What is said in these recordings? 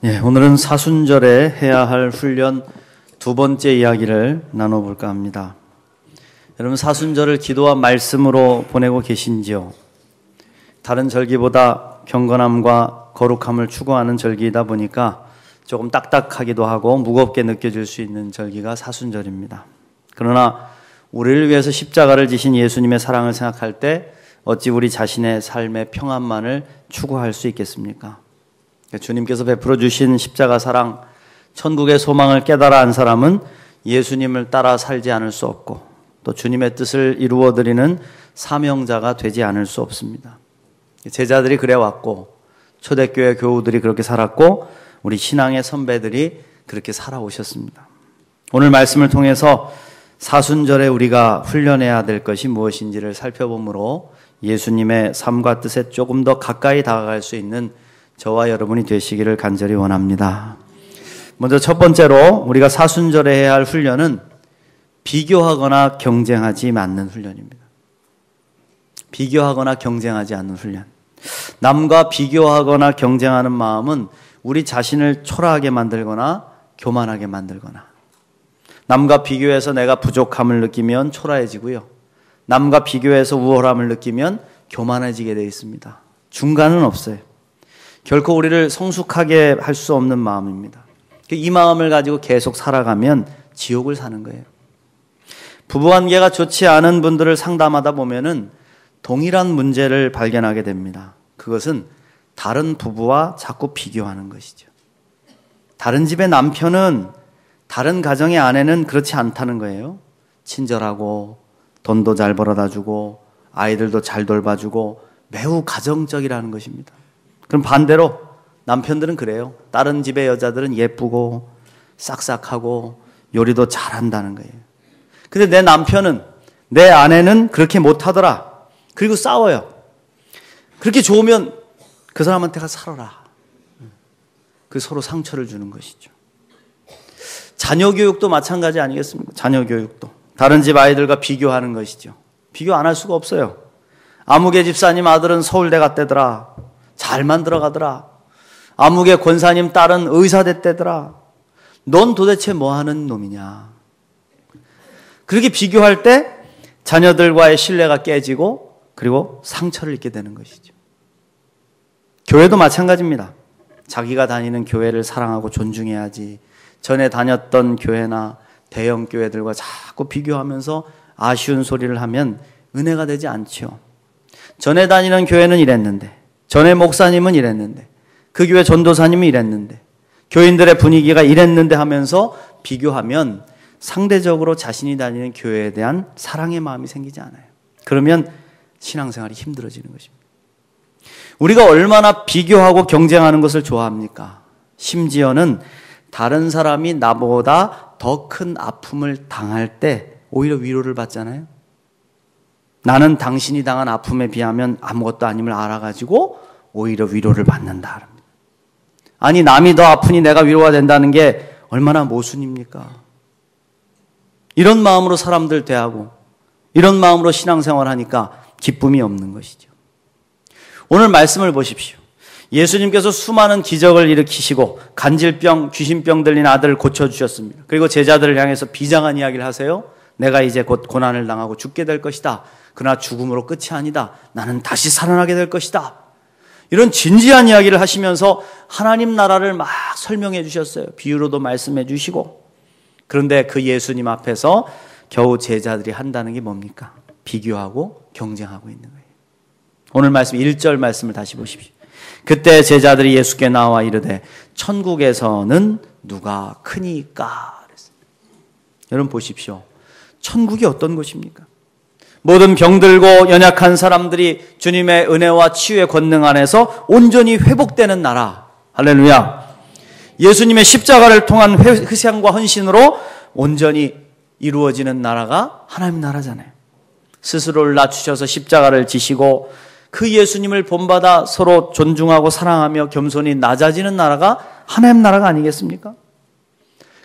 오늘은 사순절에 해야 할 훈련 두 번째 이야기를 나눠볼까 합니다. 여러분, 사순절을 기도와 말씀으로 보내고 계신지요? 다른 절기보다 경건함과 거룩함을 추구하는 절기이다 보니까 조금 딱딱하기도 하고 무겁게 느껴질 수 있는 절기가 사순절입니다. 그러나 우리를 위해서 십자가를 지신 예수님의 사랑을 생각할 때 어찌 우리 자신의 삶의 평안만을 추구할 수 있겠습니까? 주님께서 베풀어 주신 십자가 사랑, 천국의 소망을 깨달아 안 사람은 예수님을 따라 살지 않을 수 없고 또 주님의 뜻을 이루어드리는 사명자가 되지 않을 수 없습니다. 제자들이 그래왔고 초대교회 교우들이 그렇게 살았고 우리 신앙의 선배들이 그렇게 살아오셨습니다. 오늘 말씀을 통해서 사순절에 우리가 훈련해야 될 것이 무엇인지를 살펴보므로 예수님의 삶과 뜻에 조금 더 가까이 다가갈 수 있는 저와 여러분이 되시기를 간절히 원합니다. 먼저 첫 번째로 우리가 사순절에 해야 할 훈련은 비교하거나 경쟁하지 않는 훈련입니다. 비교하거나 경쟁하지 않는 훈련. 남과 비교하거나 경쟁하는 마음은 우리 자신을 초라하게 만들거나 교만하게 만들거나, 남과 비교해서 내가 부족함을 느끼면 초라해지고요, 남과 비교해서 우월함을 느끼면 교만해지게 되어 있습니다. 중간은 없어요. 결코 우리를 성숙하게 할 수 없는 마음입니다. 이 마음을 가지고 계속 살아가면 지옥을 사는 거예요. 부부관계가 좋지 않은 분들을 상담하다 보면은 동일한 문제를 발견하게 됩니다. 그것은 다른 부부와 자꾸 비교하는 것이죠. 다른 집의 남편은, 다른 가정의 아내는 그렇지 않다는 거예요. 친절하고 돈도 잘 벌어다 주고 아이들도 잘 돌봐주고 매우 가정적이라는 것입니다. 그럼 반대로 남편들은 그래요. 다른 집의 여자들은 예쁘고 싹싹하고 요리도 잘한다는 거예요. 근데 내 남편은, 내 아내는 그렇게 못하더라. 그리고 싸워요. 그렇게 좋으면 그 사람한테 가서 살아라. 그 서로 상처를 주는 것이죠. 자녀 교육도 마찬가지 아니겠습니까? 자녀 교육도 다른 집 아이들과 비교하는 것이죠. 비교 안 할 수가 없어요. 아무개 집사님 아들은 서울대 갔대더라. 잘 만들어가더라. 아무개 권사님 딸은 의사 됐대더라. 넌 도대체 뭐 하는 놈이냐. 그렇게 비교할 때 자녀들과의 신뢰가 깨지고 그리고 상처를 입게 되는 것이죠. 교회도 마찬가지입니다. 자기가 다니는 교회를 사랑하고 존중해야지. 전에 다녔던 교회나 대형 교회들과 자꾸 비교하면서 아쉬운 소리를 하면 은혜가 되지 않죠. 전에 다니는 교회는 이랬는데, 전에 목사님은 이랬는데, 그 교회 전도사님은 이랬는데, 교인들의 분위기가 이랬는데 하면서 비교하면 상대적으로 자신이 다니는 교회에 대한 사랑의 마음이 생기지 않아요. 그러면 신앙생활이 힘들어지는 것입니다. 우리가 얼마나 비교하고 경쟁하는 것을 좋아합니까? 심지어는 다른 사람이 나보다 더 큰 아픔을 당할 때 오히려 위로를 받잖아요. 나는 당신이 당한 아픔에 비하면 아무것도 아님을 알아가지고 오히려 위로를 받는다. 아니, 남이 더 아프니 내가 위로가 된다는 게 얼마나 모순입니까? 이런 마음으로 사람들 대하고 이런 마음으로 신앙생활을 하니까 기쁨이 없는 것이죠. 오늘 말씀을 보십시오. 예수님께서 수많은 기적을 일으키시고 간질병, 귀신병 들린 아들을 고쳐주셨습니다. 그리고 제자들을 향해서 비장한 이야기를 하세요. 내가 이제 곧 고난을 당하고 죽게 될 것이다. 그러나 죽음으로 끝이 아니다. 나는 다시 살아나게 될 것이다. 이런 진지한 이야기를 하시면서 하나님 나라를 막 설명해 주셨어요. 비유로도 말씀해 주시고. 그런데 그 예수님 앞에서 겨우 제자들이 한다는 게 뭡니까? 비교하고 경쟁하고 있는 거예요. 오늘 말씀 1절 말씀을 다시 보십시오. 그때 제자들이 예수께 나와 이르되 천국에서는 누가 크니까 그랬어요. 여러분 보십시오. 천국이 어떤 곳입니까? 모든 병들고 연약한 사람들이 주님의 은혜와 치유의 권능 안에서 온전히 회복되는 나라. 할렐루야. 예수님의 십자가를 통한 희생과 헌신으로 온전히 이루어지는 나라가 하나님 나라잖아요. 스스로를 낮추셔서 십자가를 지시고 그 예수님을 본받아 서로 존중하고 사랑하며 겸손히 낮아지는 나라가 하나님 나라가 아니겠습니까?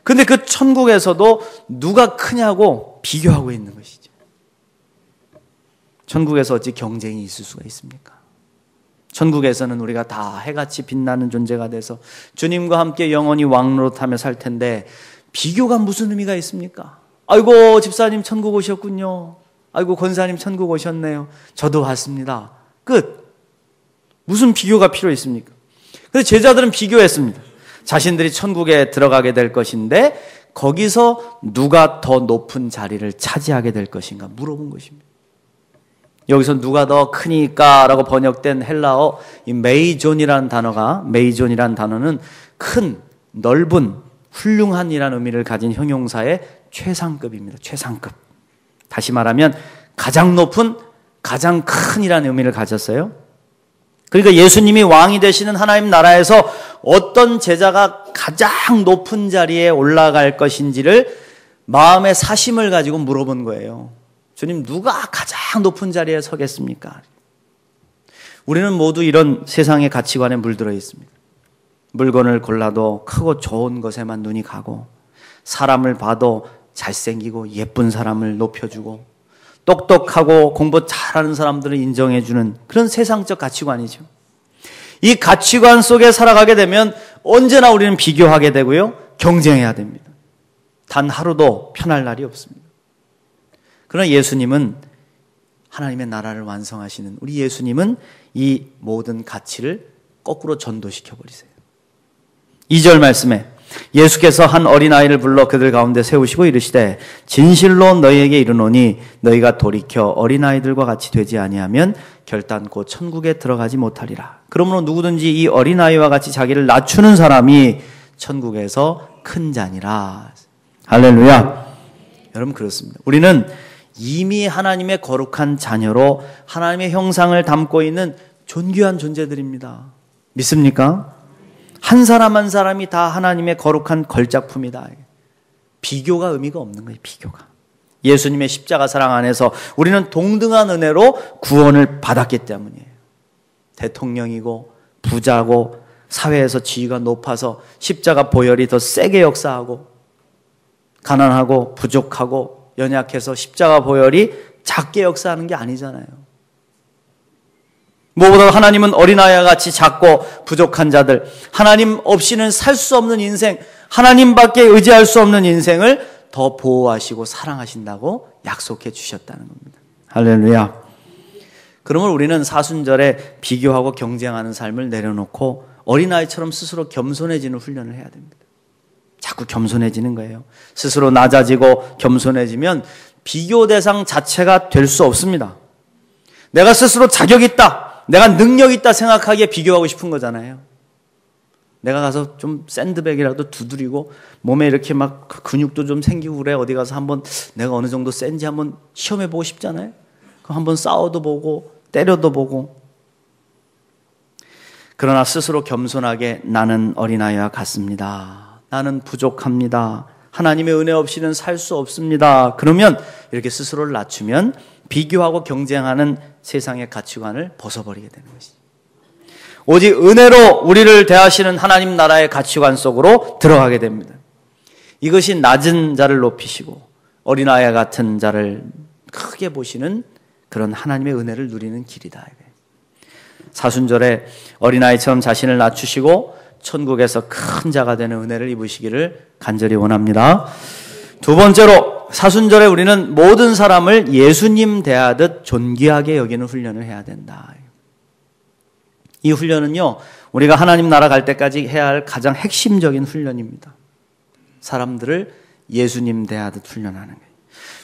근데 그 천국에서도 누가 크냐고 비교하고 있는 것이죠. 천국에서 어찌 경쟁이 있을 수가 있습니까? 천국에서는 우리가 다 해같이 빛나는 존재가 돼서 주님과 함께 영원히 왕노릇하며 살 텐데 비교가 무슨 의미가 있습니까? 아이고 집사님 천국 오셨군요. 아이고 권사님 천국 오셨네요. 저도 왔습니다. 끝. 무슨 비교가 필요 있습니까? 그래서 제자들은 비교했습니다. 자신들이 천국에 들어가게 될 것인데 거기서 누가 더 높은 자리를 차지하게 될 것인가 물어본 것입니다. 여기서 누가 더 크니까 라고 번역된 헬라어 이 메이존이라는 단어는 큰, 넓은, 훌륭한이라는 의미를 가진 형용사의 최상급입니다. 최상급. 다시 말하면 가장 높은, 가장 큰이라는 의미를 가졌어요. 그러니까 예수님이 왕이 되시는 하나님 나라에서 어떤 제자가 가장 높은 자리에 올라갈 것인지를 마음의 사심을 가지고 물어본 거예요. 주님, 누가 가장 높은 자리에 서겠습니까? 우리는 모두 이런 세상의 가치관에 물들어 있습니다. 물건을 골라도 크고 좋은 것에만 눈이 가고, 사람을 봐도 잘생기고 예쁜 사람을 높여주고, 똑똑하고 공부 잘하는 사람들을 인정해주는 그런 세상적 가치관이죠. 이 가치관 속에 살아가게 되면 언제나 우리는 비교하게 되고요, 경쟁해야 됩니다. 단 하루도 편할 날이 없습니다. 그러나 예수님은, 하나님의 나라를 완성하시는 우리 예수님은 이 모든 가치를 거꾸로 전도시켜 버리세요. 2절 말씀에 예수께서 한 어린아이를 불러 그들 가운데 세우시고 이르시되 진실로 너희에게 이르노니 너희가 돌이켜 어린아이들과 같이 되지 아니하면 결단코 천국에 들어가지 못하리라. 그러므로 누구든지 이 어린아이와 같이 자기를 낮추는 사람이 천국에서 큰 자니라. 할렐루야. 여러분 그렇습니다. 우리는 이미 하나님의 거룩한 자녀로 하나님의 형상을 담고 있는 존귀한 존재들입니다. 믿습니까? 한 사람 한 사람이 다 하나님의 거룩한 걸작품이다. 비교가 의미가 없는 거예요. 비교가. 예수님의 십자가 사랑 안에서 우리는 동등한 은혜로 구원을 받았기 때문이에요. 대통령이고 부자고 사회에서 지위가 높아서 십자가 보혈이 더 세게 역사하고, 가난하고 부족하고 연약해서 십자가 보혈이 작게 역사하는 게 아니잖아요. 무엇보다 하나님은 어린아이와 같이 작고 부족한 자들, 하나님 없이는 살 수 없는 인생, 하나님밖에 의지할 수 없는 인생을 더 보호하시고 사랑하신다고 약속해 주셨다는 겁니다. 할렐루야. 그러면 우리는 사순절에 비교하고 경쟁하는 삶을 내려놓고 어린아이처럼 스스로 겸손해지는 훈련을 해야 됩니다. 자꾸 겸손해지는 거예요. 스스로 낮아지고 겸손해지면 비교 대상 자체가 될 수 없습니다. 내가 스스로 자격 있다, 내가 능력 있다 생각하기에 비교하고 싶은 거잖아요. 내가 가서 좀 샌드백이라도 두드리고 몸에 이렇게 막 근육도 좀 생기고 그래, 어디 가서 한번 내가 어느 정도 센지 한번 시험해보고 싶잖아요. 그럼 한번 싸워도 보고 때려도 보고. 그러나 스스로 겸손하게 나는 어린아이와 같습니다. 나는 부족합니다. 하나님의 은혜 없이는 살 수 없습니다. 그러면 이렇게 스스로를 낮추면 비교하고 경쟁하는 세상의 가치관을 벗어버리게 되는 것이죠. 오직 은혜로 우리를 대하시는 하나님 나라의 가치관 속으로 들어가게 됩니다. 이것이 낮은 자를 높이시고 어린아이 같은 자를 크게 보시는 그런 하나님의 은혜를 누리는 길이다. 사순절에 어린아이처럼 자신을 낮추시고 천국에서 큰 자가 되는 은혜를 입으시기를 간절히 원합니다. 두 번째로, 사순절에 우리는 모든 사람을 예수님 대하듯 존귀하게 여기는 훈련을 해야 된다. 이 훈련은요, 우리가 하나님 나라 갈 때까지 해야 할 가장 핵심적인 훈련입니다. 사람들을 예수님 대하듯 훈련하는 거예요.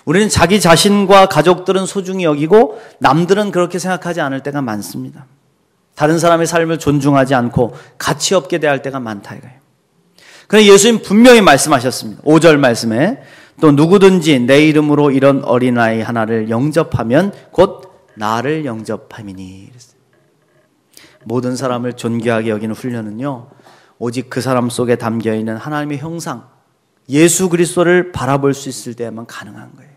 우리는 자기 자신과 가족들은 소중히 여기고 남들은 그렇게 생각하지 않을 때가 많습니다. 다른 사람의 삶을 존중하지 않고 가치 없게 대할 때가 많다 이거예요. 그런데 예수님 분명히 말씀하셨습니다. 5절 말씀에 또 누구든지 내 이름으로 이런 어린아이 하나를 영접하면 곧 나를 영접함이니. 그랬어요. 모든 사람을 존귀하게 여기는 훈련은요, 오직 그 사람 속에 담겨있는 하나님의 형상, 예수 그리스도를 바라볼 수 있을 때만 가능한 거예요.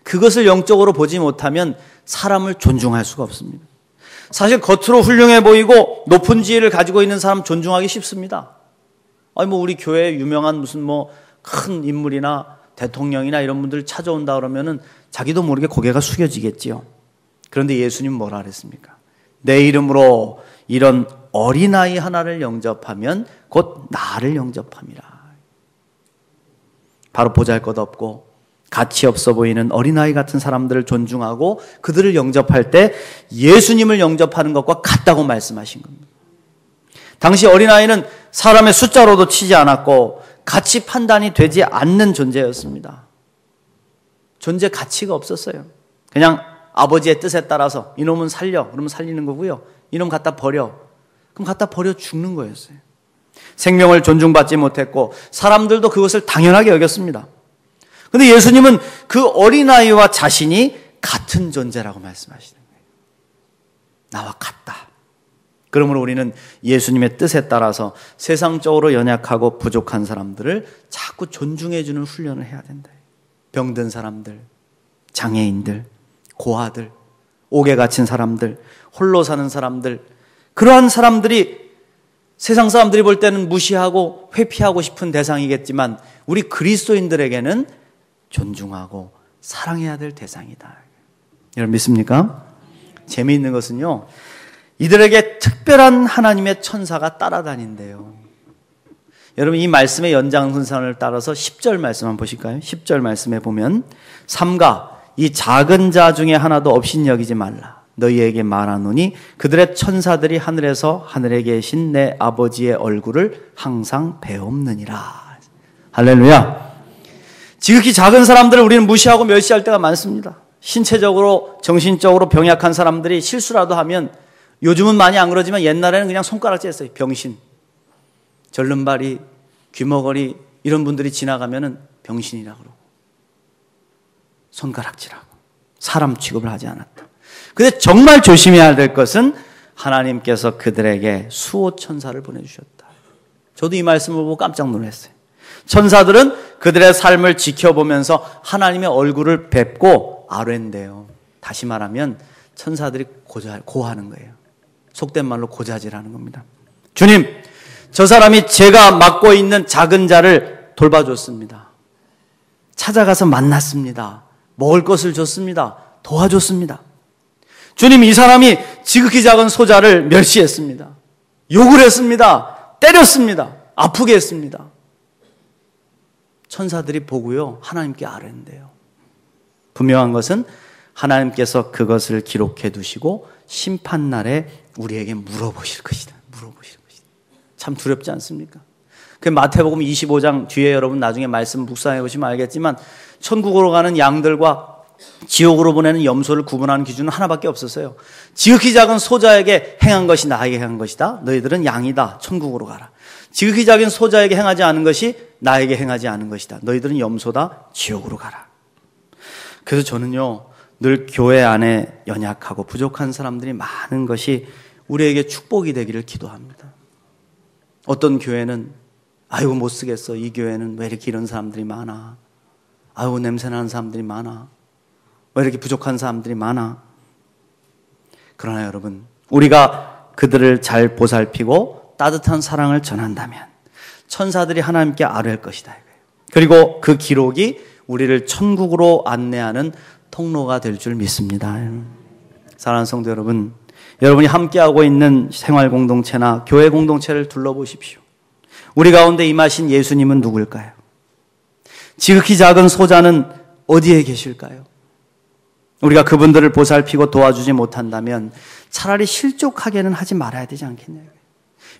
그것을 영적으로 보지 못하면 사람을 존중할 수가 없습니다. 사실 겉으로 훌륭해 보이고 높은 지위를 가지고 있는 사람 존중하기 쉽습니다. 아니 우리 교회에 유명한 무슨 큰 인물이나 대통령이나 이런 분들 찾아온다 그러면은 자기도 모르게 고개가 숙여지겠지요. 그런데 예수님 뭐라 그랬습니까? 내 이름으로 이런 어린아이 하나를 영접하면 곧 나를 영접함이라. 바로 보잘것없고 가치 없어 보이는 어린아이 같은 사람들을 존중하고 그들을 영접할 때 예수님을 영접하는 것과 같다고 말씀하신 겁니다. 당시 어린아이는 사람의 숫자로도 치지 않았고 가치 판단이 되지 않는 존재였습니다. 존재 가치가 없었어요. 그냥 아버지의 뜻에 따라서 이놈은 살려, 그러면 살리는 거고요. 이놈 갖다 버려, 그럼 갖다 버려 죽는 거였어요. 생명을 존중받지 못했고 사람들도 그것을 당연하게 여겼습니다. 그런데 예수님은 그 어린아이와 자신이 같은 존재라고 말씀하시는 거예요. 나와 같다. 그러므로 우리는 예수님의 뜻에 따라서 세상적으로 연약하고 부족한 사람들을 자꾸 존중해주는 훈련을 해야 된다. 병든 사람들, 장애인들, 고아들, 옥에 갇힌 사람들, 홀로 사는 사람들, 그러한 사람들이 세상 사람들이 볼 때는 무시하고 회피하고 싶은 대상이겠지만 우리 그리스도인들에게는 존중하고 사랑해야 될 대상이다. 여러분 믿습니까? 재미있는 것은요, 이들에게 특별한 하나님의 천사가 따라다닌대요. 여러분 이 말씀의 연장선상을 따라서 10절 말씀 한번 보실까요? 10절 말씀에 보면 삼가 이 작은 자 중에 하나도 업신여기지 말라. 너희에게 말하노니 그들의 천사들이 하늘에서 하늘에 계신 내 아버지의 얼굴을 항상 배옵느니라. 할렐루야. 지극히 작은 사람들을 우리는 무시하고 멸시할 때가 많습니다. 신체적으로 정신적으로 병약한 사람들이 실수라도 하면, 요즘은 많이 안 그러지만 옛날에는 그냥 손가락질했어요. 병신, 절름발이, 귀머거리 이런 분들이 지나가면은 병신이라고 그러고 손가락질하고 사람 취급을 하지 않았다. 근데 정말 조심해야 될 것은 하나님께서 그들에게 수호 천사를 보내주셨다. 저도 이 말씀을 보고 깜짝 놀랐어요. 천사들은 그들의 삶을 지켜보면서 하나님의 얼굴을 뵙고 아뢰인데요. 다시 말하면 천사들이 고하는 거예요. 속된 말로 고자질하는 겁니다. 주님, 저 사람이 제가 맡고 있는 작은 자를 돌봐줬습니다. 찾아가서 만났습니다. 먹을 것을 줬습니다. 도와줬습니다. 주님, 이 사람이 지극히 작은 소자를 멸시했습니다. 욕을 했습니다. 때렸습니다. 아프게 했습니다. 천사들이 보고요, 하나님께 아뢰는데요. 분명한 것은 하나님께서 그것을 기록해 두시고 심판날에 우리에게 물어보실 것이다. 물어보실 것이다. 참 두렵지 않습니까? 그 마태복음 25장 뒤에 여러분 나중에 말씀 묵상해 보시면 알겠지만 천국으로 가는 양들과 지옥으로 보내는 염소를 구분하는 기준은 하나밖에 없었어요. 지극히 작은 소자에게 행한 것이 나에게 행한 것이다. 너희들은 양이다. 천국으로 가라. 지극히 작은 소자에게 행하지 않은 것이 나에게 행하지 않은 것이다. 너희들은 염소다. 지옥으로 가라. 그래서 저는요, 늘 교회 안에 연약하고 부족한 사람들이 많은 것이 우리에게 축복이 되기를 기도합니다. 어떤 교회는 아이고 못 쓰겠어. 이 교회는 왜 이렇게 이런 사람들이 많아. 아이고 냄새나는 사람들이 많아. 왜 이렇게 부족한 사람들이 많아. 그러나 여러분, 우리가 그들을 잘 보살피고 따뜻한 사랑을 전한다면 천사들이 하나님께 아뢰할 것이다. 그리고 그 기록이 우리를 천국으로 안내하는 통로가 될 줄 믿습니다. 사랑하는 성도 여러분, 여러분이 함께하고 있는 생활 공동체나 교회 공동체를 둘러보십시오. 우리 가운데 임하신 예수님은 누굴까요? 지극히 작은 소자는 어디에 계실까요? 우리가 그분들을 보살피고 도와주지 못한다면 차라리 실족하게는 하지 말아야 되지 않겠냐고요.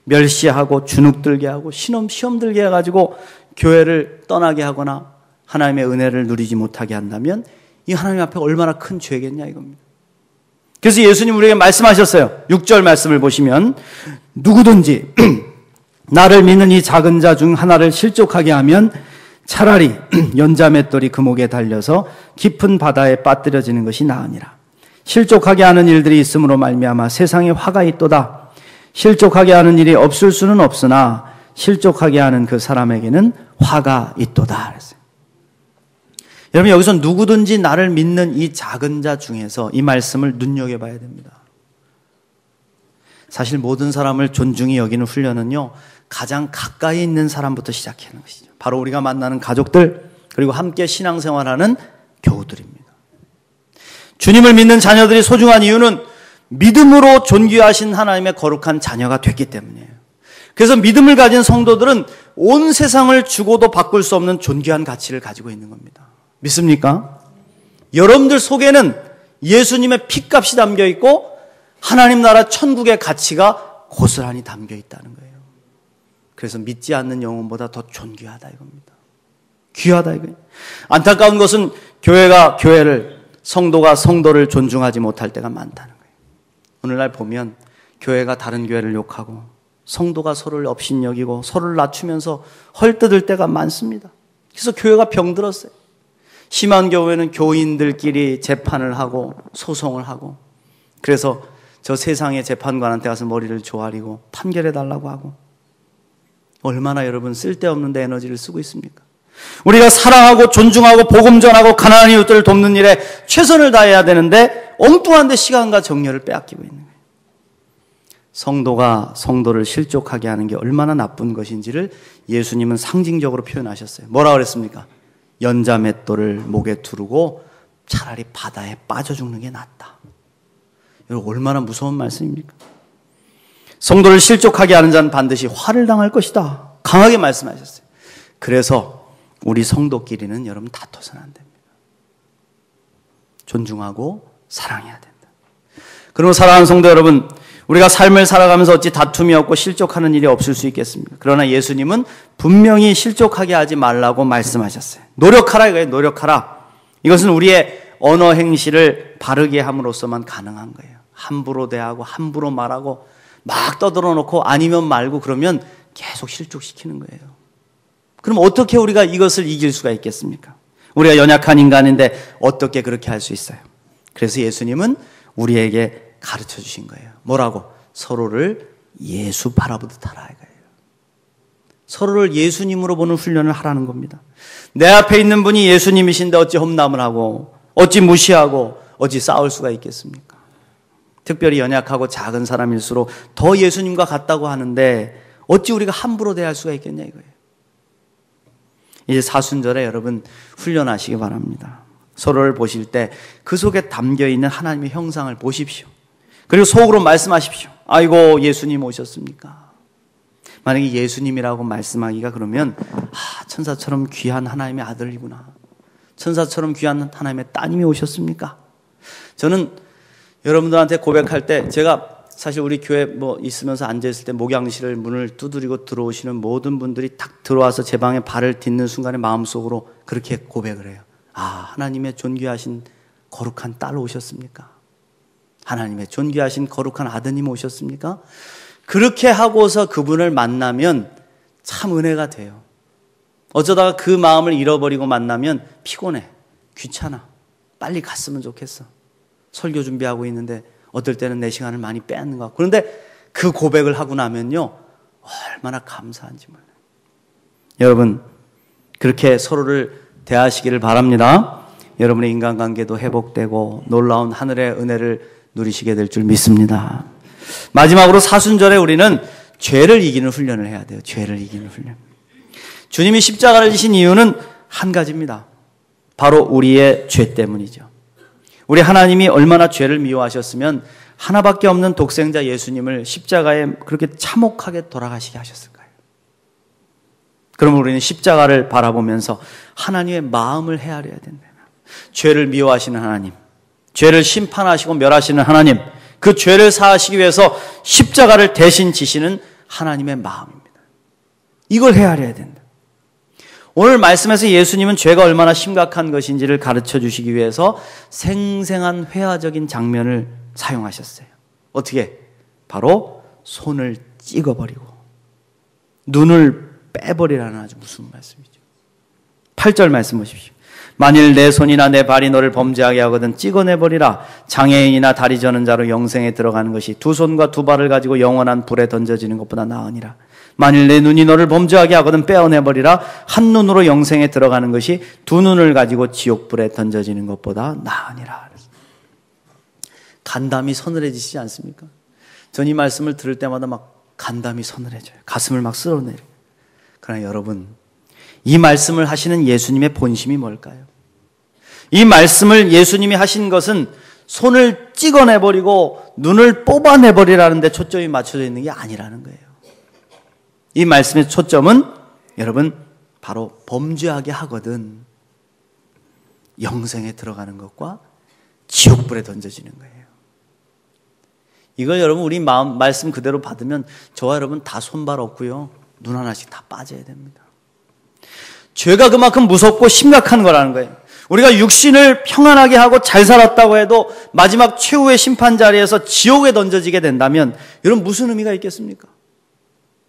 멸시하고 주눅들게 하고 시험 들게 해가지고 교회를 떠나게 하거나 하나님의 은혜를 누리지 못하게 한다면 이 하나님 앞에 얼마나 큰 죄겠냐 이겁니다. 그래서 예수님 우리에게 말씀하셨어요. 6절 말씀을 보시면 누구든지 나를 믿는 이 작은 자 중 하나를 실족하게 하면 차라리 연자맷돌이 그 목에 달려서 깊은 바다에 빠뜨려지는 것이 나으니라. 실족하게 하는 일들이 있음으로 말미암아 세상에 화가 있도다. 실족하게 하는 일이 없을 수는 없으나 실족하게 하는 그 사람에게는 화가 있도다. 그랬어요. 여러분 여기서 누구든지 나를 믿는 이 작은 자 중에서 이 말씀을 눈여겨봐야 됩니다. 사실 모든 사람을 존중히 여기는 훈련은요, 가장 가까이 있는 사람부터 시작하는 것이죠. 바로 우리가 만나는 가족들, 그리고 함께 신앙생활하는 교우들입니다. 주님을 믿는 자녀들이 소중한 이유는 믿음으로 존귀하신 하나님의 거룩한 자녀가 됐기 때문이에요. 그래서 믿음을 가진 성도들은 온 세상을 주고도 바꿀 수 없는 존귀한 가치를 가지고 있는 겁니다. 믿습니까? 여러분들 속에는 예수님의 피값이 담겨 있고 하나님 나라 천국의 가치가 고스란히 담겨 있다는 거예요. 그래서 믿지 않는 영혼보다 더 존귀하다 이겁니다. 귀하다 이거예요. 안타까운 것은 교회가 교회를, 성도가 성도를 존중하지 못할 때가 많다는 거예요. 오늘날 보면 교회가 다른 교회를 욕하고 성도가 서로를 업신여기고 서로를 낮추면서 헐뜯을 때가 많습니다. 그래서 교회가 병들었어요. 심한 경우에는 교인들끼리 재판을 하고 소송을 하고, 그래서 저 세상의 재판관한테 가서 머리를 조아리고 판결해달라고 하고, 얼마나 여러분 쓸데없는 데 에너지를 쓰고 있습니까? 우리가 사랑하고 존중하고 복음 전하고 가난한 이웃들을 돕는 일에 최선을 다해야 되는데 엉뚱한 데 시간과 정열을 빼앗기고 있는 거예요. 성도가 성도를 실족하게 하는 게 얼마나 나쁜 것인지를 예수님은 상징적으로 표현하셨어요. 뭐라 그랬습니까? 연자맷돌을 목에 두르고 차라리 바다에 빠져 죽는 게 낫다. 여러분, 얼마나 무서운 말씀입니까? 성도를 실족하게 하는 자는 반드시 화를 당할 것이다. 강하게 말씀하셨어요. 그래서 우리 성도끼리는 여러분 다퉈서는 안 됩니다. 존중하고 사랑해야 된다. 그리고 사랑하는 성도 여러분, 우리가 삶을 살아가면서 어찌 다툼이 없고 실족하는 일이 없을 수 있겠습니까? 그러나 예수님은 분명히 실족하게 하지 말라고 말씀하셨어요. 노력하라 이거예요. 노력하라. 이것은 우리의 언어 행실을 바르게 함으로써만 가능한 거예요. 함부로 대하고 함부로 말하고 막 떠들어 놓고 아니면 말고 그러면 계속 실족시키는 거예요. 그럼 어떻게 우리가 이것을 이길 수가 있겠습니까? 우리가 연약한 인간인데 어떻게 그렇게 할 수 있어요? 그래서 예수님은 우리에게 가르쳐 주신 거예요. 뭐라고? 서로를 예수 바라보듯 하라 이거예요. 서로를 예수님으로 보는 훈련을 하라는 겁니다. 내 앞에 있는 분이 예수님이신데 어찌 험담을 하고 어찌 무시하고 어찌 싸울 수가 있겠습니까? 특별히 연약하고 작은 사람일수록 더 예수님과 같다고 하는데 어찌 우리가 함부로 대할 수가 있겠냐 이거예요. 이제 사순절에 여러분 훈련하시기 바랍니다. 서로를 보실 때 그 속에 담겨있는 하나님의 형상을 보십시오. 그리고 속으로 말씀하십시오. 아이고 예수님 오셨습니까? 만약에 예수님이라고 말씀하기가 그러면 천사처럼 귀한 하나님의 아들이구나. 천사처럼 귀한 하나님의 따님이 오셨습니까? 저는 여러분들한테 고백할 때 제가 사실 우리 교회 있으면서 앉아있을 때 목양실을 문을 두드리고 들어오시는 모든 분들이 딱 들어와서 제 방에 발을 딛는 순간에 마음속으로 그렇게 고백을 해요. 하나님의 존귀하신 거룩한 딸 오셨습니까? 하나님의 존귀하신 거룩한 아드님 오셨습니까? 그렇게 하고서 그분을 만나면 참 은혜가 돼요. 어쩌다가 그 마음을 잃어버리고 만나면 피곤해, 귀찮아, 빨리 갔으면 좋겠어. 설교 준비하고 있는데 어떨 때는 내 시간을 많이 빼앗는 것 같고. 그런데 그 고백을 하고 나면요 얼마나 감사한지 몰라요. 여러분 그렇게 서로를 대하시기를 바랍니다. 여러분의 인간관계도 회복되고 놀라운 하늘의 은혜를 누리시게 될 줄 믿습니다. 마지막으로 사순절에 우리는 죄를 이기는 훈련을 해야 돼요. 죄를 이기는 훈련. 주님이 십자가를 지신 이유는 한 가지입니다. 바로 우리의 죄 때문이죠. 우리 하나님이 얼마나 죄를 미워하셨으면 하나밖에 없는 독생자 예수님을 십자가에 그렇게 참혹하게 돌아가시게 하셨을까요? 그러면 우리는 십자가를 바라보면서 하나님의 마음을 헤아려야 된다. 죄를 미워하시는 하나님, 죄를 심판하시고 멸하시는 하나님, 그 죄를 사하시기 위해서 십자가를 대신 지시는 하나님의 마음입니다. 이걸 헤아려야 된다. 오늘 말씀에서 예수님은 죄가 얼마나 심각한 것인지를 가르쳐 주시기 위해서 생생한 회화적인 장면을 사용하셨어요. 어떻게? 바로 손을 찍어버리고 눈을 빼버리라는 아주 무서운 말씀이죠. 8절 말씀 보십시오. 만일 내 손이나 내 발이 너를 범죄하게 하거든 찍어내버리라. 장애인이나 다리 저는 자로 영생에 들어가는 것이 두 손과 두 발을 가지고 영원한 불에 던져지는 것보다 나으니라. 만일 내 눈이 너를 범죄하게 하거든 빼어내버리라. 한 눈으로 영생에 들어가는 것이 두 눈을 가지고 지옥불에 던져지는 것보다 나으니라. 간담이 서늘해지시지 않습니까? 전 이 말씀을 들을 때마다 막 간담이 서늘해져요. 가슴을 막 쓸어내려요. 그러나 여러분, 이 말씀을 하시는 예수님의 본심이 뭘까요? 이 말씀을 예수님이 하신 것은 손을 찍어내버리고 눈을 뽑아내버리라는 데 초점이 맞춰져 있는 게 아니라는 거예요. 이 말씀의 초점은 여러분 바로 범죄하게 하거든 영생에 들어가는 것과 지옥불에 던져지는 거예요. 이걸 여러분 우리 마음 말씀 그대로 받으면 저와 여러분 다 손발 없고요. 눈 하나씩 다 빠져야 됩니다. 죄가 그만큼 무섭고 심각한 거라는 거예요. 우리가 육신을 평안하게 하고 잘 살았다고 해도 마지막 최후의 심판 자리에서 지옥에 던져지게 된다면 여러분 무슨 의미가 있겠습니까?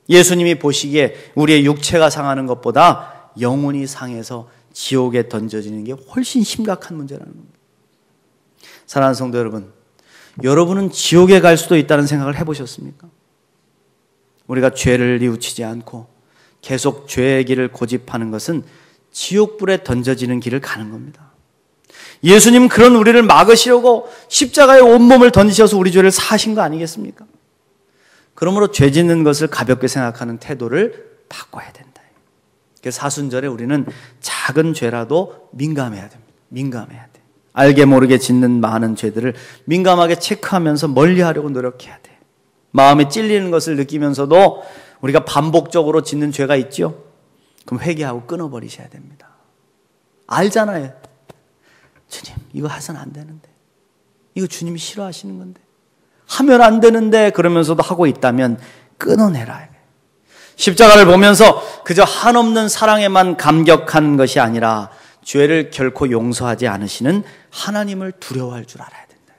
예수님이 보시기에 우리의 육체가 상하는 것보다 영혼이 상해서 지옥에 던져지는 게 훨씬 심각한 문제라는 겁니다. 사랑하는 성도 여러분, 여러분은 지옥에 갈 수도 있다는 생각을 해보셨습니까? 우리가 죄를 뉘우치지 않고 계속 죄의 길을 고집하는 것은 지옥불에 던져지는 길을 가는 겁니다. 예수님 그런 우리를 막으시려고 십자가에 온몸을 던지셔서 우리 죄를 사하신 거 아니겠습니까? 그러므로 죄 짓는 것을 가볍게 생각하는 태도를 바꿔야 된다. 그래서 사순절에 우리는 작은 죄라도 민감해야 됩니다. 민감해야 돼. 알게 모르게 짓는 많은 죄들을 민감하게 체크하면서 멀리하려고 노력해야 돼. 마음에 찔리는 것을 느끼면서도 우리가 반복적으로 짓는 죄가 있죠? 그럼 회개하고 끊어버리셔야 됩니다. 알잖아요. 주님, 이거 해서는 안 되는데. 이거 주님이 싫어하시는 건데. 하면 안 되는데 그러면서도 하고 있다면 끊어내라. 십자가를 보면서 그저 한없는 사랑에만 감격한 것이 아니라 죄를 결코 용서하지 않으시는 하나님을 두려워할 줄 알아야 된다.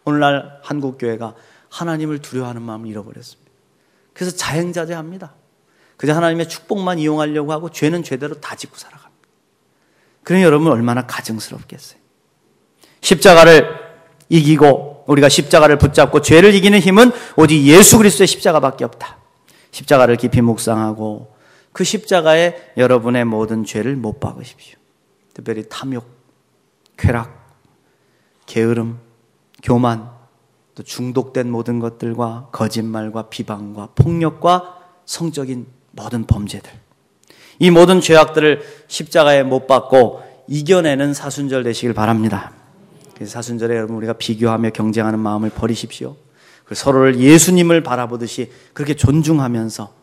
오늘날 한국교회가 하나님을 두려워하는 마음을 잃어버렸습니다. 그래서 자행자제합니다. 그저 하나님의 축복만 이용하려고 하고 죄는 죄대로 다 짓고 살아갑니다. 그러니 여러분 얼마나 가증스럽겠어요. 십자가를 이기고 우리가 십자가를 붙잡고 죄를 이기는 힘은 오직 예수 그리스도의 십자가밖에 없다. 십자가를 깊이 묵상하고 그 십자가에 여러분의 모든 죄를 못 박으십시오. 특별히 탐욕, 쾌락, 게으름, 교만, 또 중독된 모든 것들과 거짓말과 비방과 폭력과 성적인 모든 범죄들, 이 모든 죄악들을 십자가에 못 박고 이겨내는 사순절 되시길 바랍니다. 그래서 사순절에 여러분 우리가 비교하며 경쟁하는 마음을 버리십시오. 서로를 예수님을 바라보듯이 그렇게 존중하면서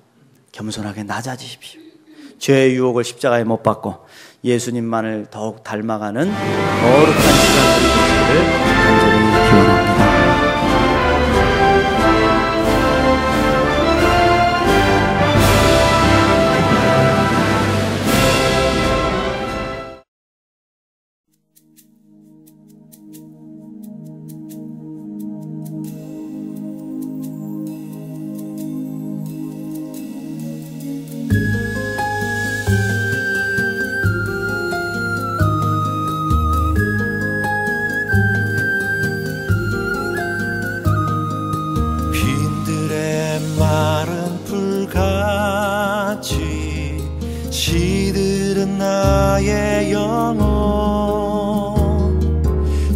겸손하게 낮아지십시오. 죄의 유혹을 십자가에 못 박고 예수님만을 더욱 닮아가는 거룩한 시간들이 되시기를 간절히 기원합니다. 시들은 나의 영혼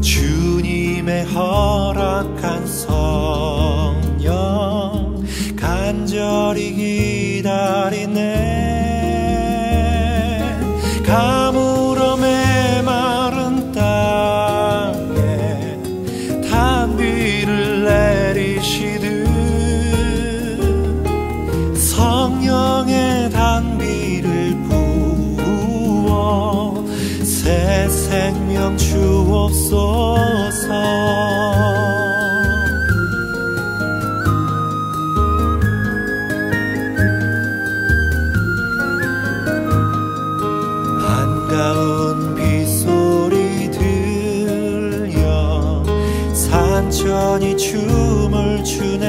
주님의 허락한 성령 간절히 기다리네. 가물어 메마른 땅에 단비를 내리시듯 성령의 단비를 부어 새 생명 주옵소서. 반가운 빗소리 들려 산천이 춤을 추네.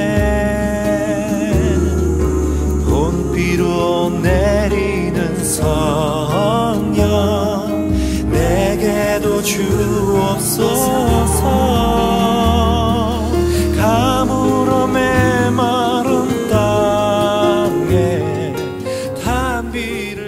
봄비로 내리는 성령 내게도 주옵소서. 가물어 메마른 땅에 단비를